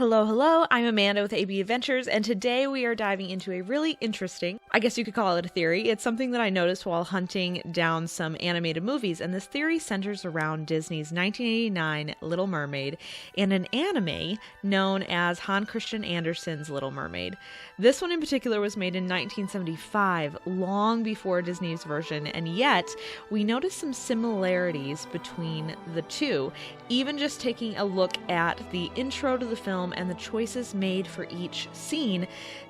Hello, hello, I'm Amanda with AB Adventures, and today we are diving into a really interesting, I guess you could call it a theory. It's something that I noticed while hunting down some animated movies, and this theory centers around Disney's 1989 Little Mermaid and an anime known as Hans Christian Andersen's Little Mermaid. This one in particular was made in 1975, long before Disney's version, and yet we notice some similarities between the two, even just taking a look at the intro to the film and the choices made for each scene.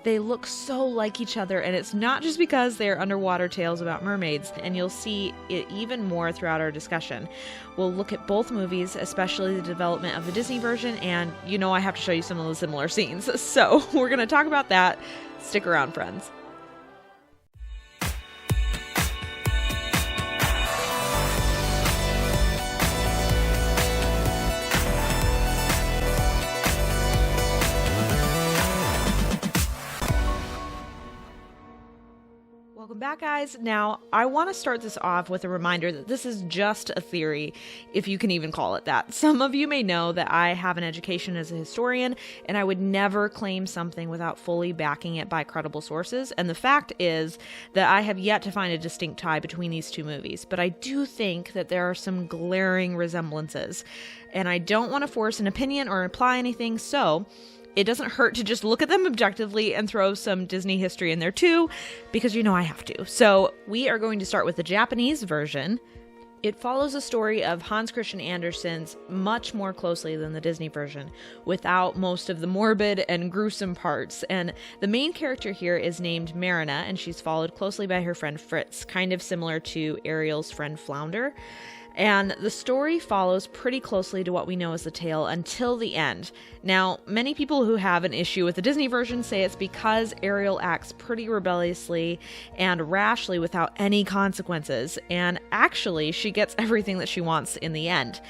They look so like each other, and it's not just because they're underwater tales about mermaids, and you'll see it even more throughout our discussion. We'll look at both movies, especially the development of the Disney version, and I have to show you some of the similar scenes. So we're going to talk about that. Stick around, friends. Welcome back, guys. Now, I want to start this off with a reminder that this is just a theory, if you can even call it that. Some of you may know that I have an education as a historian, and I would never claim something without fully backing it by credible sources. And the fact is that I have yet to find a distinct tie between these two movies, but I do think that there are some glaring resemblances. And I don't want to force an opinion or imply anything, so it doesn't hurt to just look at them objectively and throw some Disney history in there too, because I have to. So we are going to start with the Japanese version. It follows a story of Hans Christian Andersen's much more closely than the Disney version, without most of the morbid and gruesome parts. And the main character here is named Marina, and she's followed closely by her friend Fritz, kind of similar to Ariel's friend Flounder. And the story follows pretty closely to what we know as the tale until the end. Now, many people who have an issue with the Disney version say it's because Ariel acts pretty rebelliously and rashly without any consequences, and actually she gets everything that she wants in the end.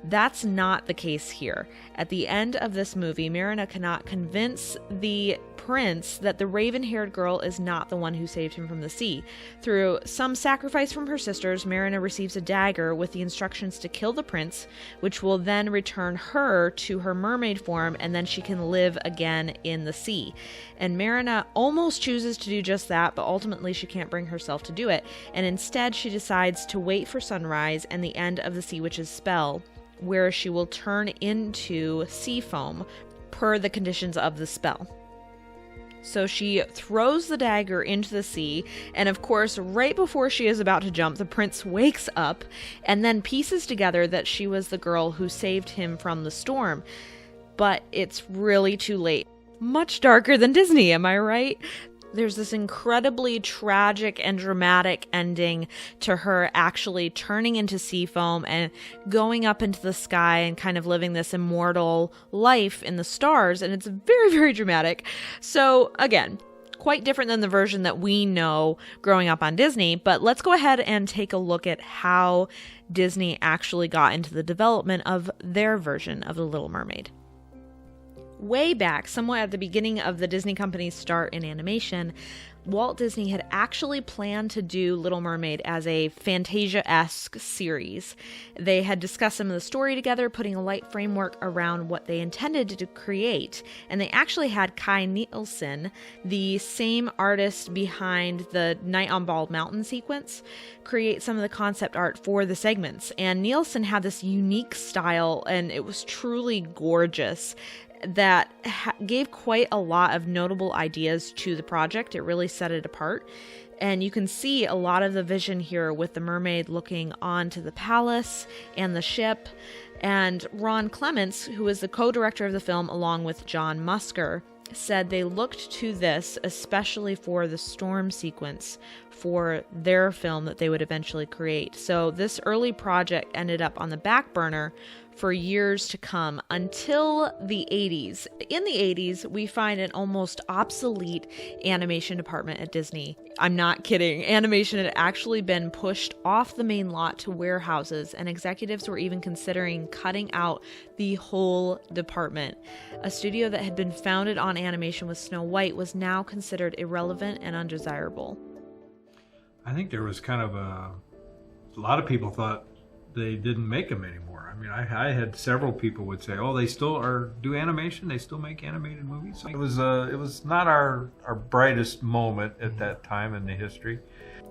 That's not the case here. At the end of this movie, Marina cannot convince the prince that the raven-haired girl is not the one who saved him from the sea. Through some sacrifice from her sisters, Marina receives a dagger with the instructions to kill the prince, which will then return her to her mermaid form, and then she can live again in the sea. And Marina almost chooses to do just that, but ultimately she can't bring herself to do it, and instead she decides to wait for sunrise and the end of the sea witch's spell, where she will turn into sea foam per the conditions of the spell. So she throws the dagger into the sea, and of course, right before she is about to jump, the prince wakes up and then pieces together that she was the girl who saved him from the storm. But it's really too late. Much darker than Disney, am I right? There's this incredibly tragic and dramatic ending to her actually turning into sea foam and going up into the sky and kind of living this immortal life in the stars. And it's very, very dramatic. So again, quite different than the version that we know growing up on Disney. But let's go ahead and take a look at how Disney actually got into the development of their version of The Little Mermaid. Way back, somewhat at the beginning of the Disney company's start in animation, Walt Disney had actually planned to do Little Mermaid as a Fantasia-esque series. They had discussed some of the story together, putting a light framework around what they intended to create, and they actually had Kai Nielsen, the same artist behind the Night on Bald Mountain sequence, create some of the concept art for the segments. And Nielsen had this unique style, and it was truly gorgeous, that gave quite a lot of notable ideas to the project. It really set it apart. And you can see a lot of the vision here with the mermaid looking onto the palace and the ship. And Ron Clements, who is the co-director of the film along with John Musker, said they looked to this especially for the storm sequence for their film that they would eventually create. So this early project ended up on the back burner for years to come until the 80s. In the 80s, we find an almost obsolete animation department at Disney. I'm not kidding. Animation had actually been pushed off the main lot to warehouses, and executives were even considering cutting out the whole department. A studio that had been founded on animation with Snow White was now considered irrelevant and undesirable. I think there was kind of a lot of people thought they didn't make them anymore. I mean, I had several people would say, "Oh, they still do animation. They still make animated movies." So it was not our brightest moment at that time in the history.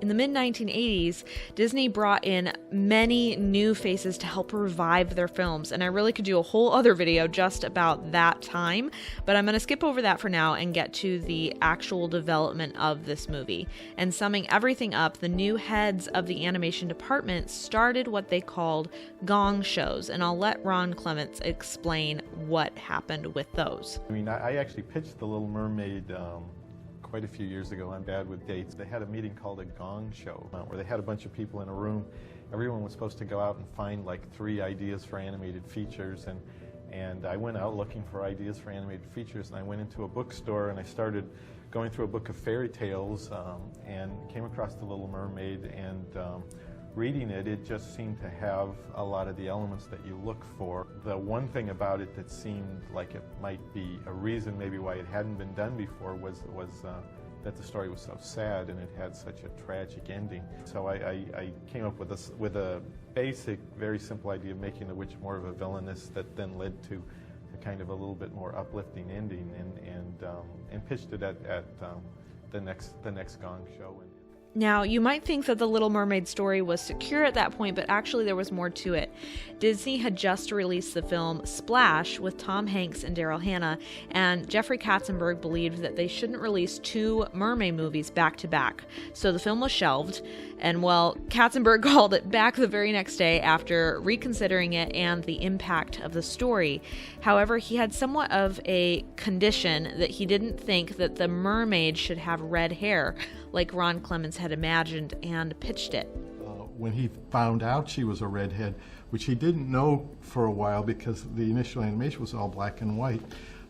In the mid-1980s, Disney brought in many new faces to help revive their films, and I really could do a whole other video just about that time, but I'm going to skip over that for now and get to the actual development of this movie. And summing everything up, the new heads of the animation department started what they called gong shows, and I'll let Ron Clements explain what happened with those. I mean, I actually pitched The Little Mermaid quite a few years ago. I'm bad with dates. They had a meeting called a gong show where they had a bunch of people in a room. Everyone was supposed to go out and find like 3 ideas for animated features, and I went out looking for ideas for animated features, and I went into a bookstore and I started going through a book of fairy tales and came across The Little Mermaid, and reading it, it just seemed to have a lot of the elements that you look for. The one thing about it that seemed like it might be a reason maybe why it hadn't been done before was that the story was so sad and it had such a tragic ending. So I came up with a basic, very simple idea of making the witch more of a villainess that then led to a kind of a little bit more uplifting ending, and pitched it at the next Gong show. Now, you might think that the Little Mermaid story was secure at that point, but actually there was more to it. Disney had just released the film Splash with Tom Hanks and Daryl Hannah, and Jeffrey Katzenberg believed that they shouldn't release 2 mermaid movies back to back. So the film was shelved, and well, Katzenberg called it back the very next day after reconsidering it and the impact of the story. However, he had somewhat of a condition that he didn't think that the mermaid should have red hair, like Ron Clements had imagined and pitched it. When he found out she was a redhead, which he didn't know for a while because the initial animation was all black and white,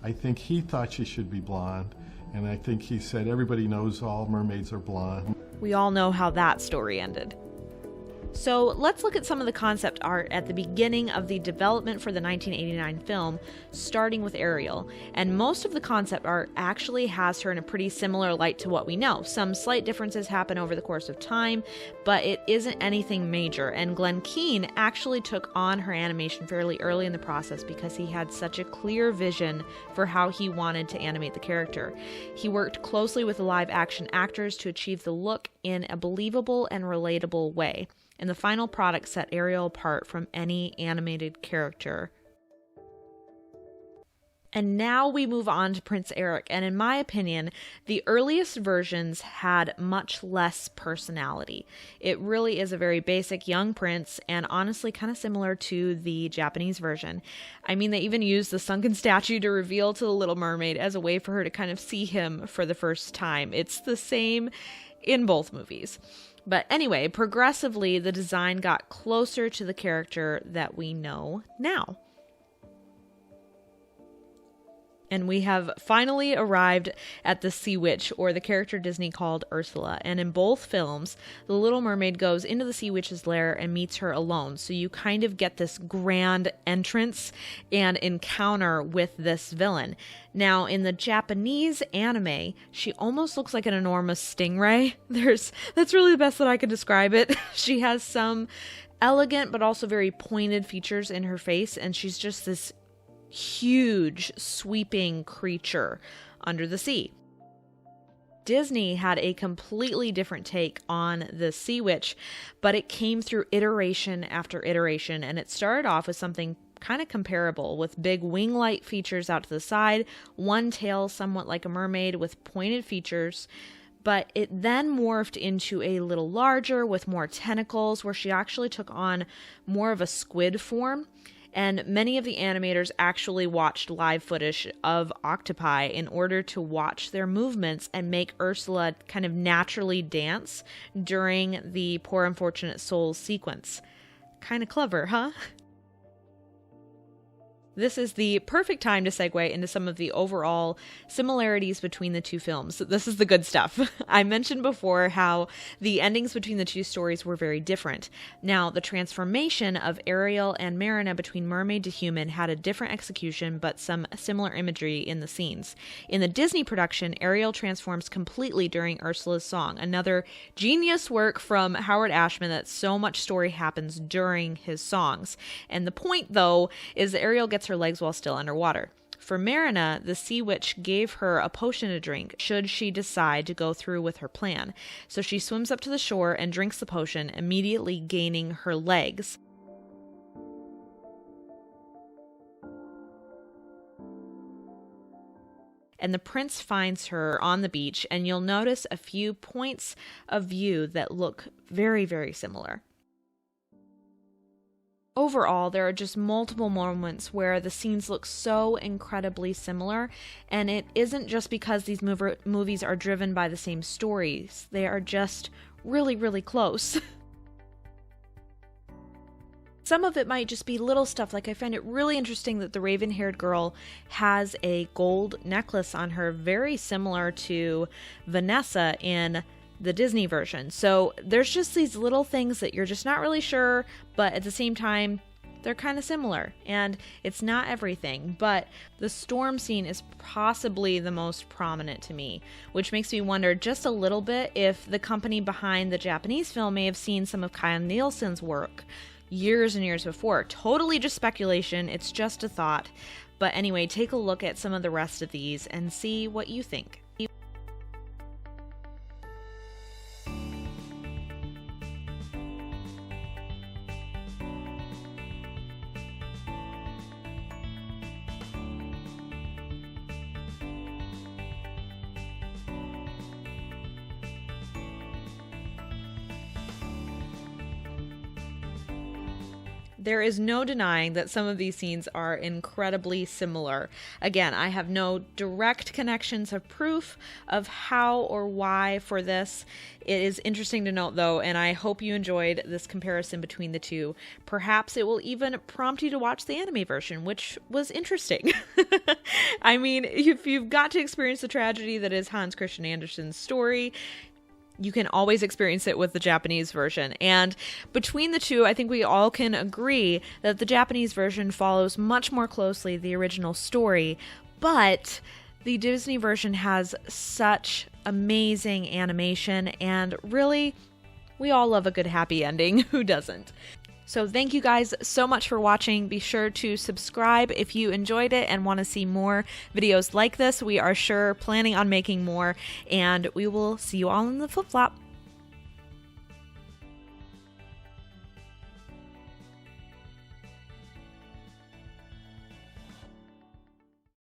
I think he thought she should be blonde, and I think he said everybody knows all mermaids are blonde. We all know how that story ended. So let's look at some of the concept art at the beginning of the development for the 1989 film, starting with Ariel. And most of the concept art actually has her in a pretty similar light to what we know. Some slight differences happen over the course of time, but it isn't anything major. And Glenn Keane actually took on her animation fairly early in the process because he had such a clear vision for how he wanted to animate the character. He worked closely with the live action actors to achieve the look in a believable and relatable way. And the final product set Ariel apart from any animated character. And now we move on to Prince Eric, and in my opinion, the earliest versions had much less personality. It really is a very basic young prince, and honestly kind of similar to the Japanese version. I mean, they even used the sunken statue to reveal to the Little Mermaid as a way for her to kind of see him for the first time. It's the same in both movies. But anyway, progressively, the design got closer to the character that we know now. And we have finally arrived at the Sea Witch, or the character Disney called Ursula. And in both films, the Little Mermaid goes into the Sea Witch's lair and meets her alone. So you kind of get this grand entrance and encounter with this villain. Now, in the Japanese anime, she almost looks like an enormous stingray. That's really the best that I can describe it. She has some elegant but also very pointed features in her face, and she's just this huge, sweeping creature under the sea. Disney had a completely different take on the Sea Witch, but it came through iteration after iteration, and it started off with something kind of comparable with big wing-like features out to the side, one tail somewhat like a mermaid with pointed features, but it then morphed into a little larger with more tentacles, where she actually took on more of a squid form. And many of the animators actually watched live footage of octopi in order to watch their movements and make Ursula kind of naturally dance during the Poor Unfortunate Souls sequence. Kind of clever, huh? This is the perfect time to segue into some of the overall similarities between the two films. This is the good stuff. I mentioned before how the endings between the two stories were very different. Now, the transformation of Ariel and Marina between mermaid to human had a different execution, but some similar imagery in the scenes. In the Disney production, Ariel transforms completely during Ursula's song, another genius work from Howard Ashman that so much story happens during his songs. And the point, though, is that Ariel gets her legs while still underwater. For Marina, the sea witch gave her a potion to drink should she decide to go through with her plan. So she swims up to the shore and drinks the potion, immediately gaining her legs. And the prince finds her on the beach, and you'll notice a few points of view that look very, very similar. Overall, there are just multiple moments where the scenes look so incredibly similar, and it isn't just because these movies are driven by the same stories. They are just really, really close. Some of it might just be little stuff, like I find it really interesting that the raven-haired girl has a gold necklace on her, very similar to Vanessa in the Disney version. So there's just these little things that you're just not really sure, but at the same time, they're kind of similar. And it's not everything, but the storm scene is possibly the most prominent to me, which makes me wonder just a little bit if the company behind the Japanese film may have seen some of Kyle Nielsen's work years and years before. Totally just speculation, it's just a thought. But anyway, take a look at some of the rest of these and see what you think. There is no denying that some of these scenes are incredibly similar. Again, I have no direct connections of proof of how or why for this. It is interesting to note, though, and I hope you enjoyed this comparison between the two. Perhaps it will even prompt you to watch the anime version, which was interesting. I mean, if you've got to experience the tragedy that is Hans Christian Andersen's story, you can always experience it with the Japanese version. And between the two, I think we all can agree that the Japanese version follows much more closely the original story, but the Disney version has such amazing animation, and really, we all love a good happy ending. Who doesn't? So thank you guys so much for watching. Be sure to subscribe if you enjoyed it and want to see more videos like this. We are sure planning on making more, and we will see you all in the flip-flop.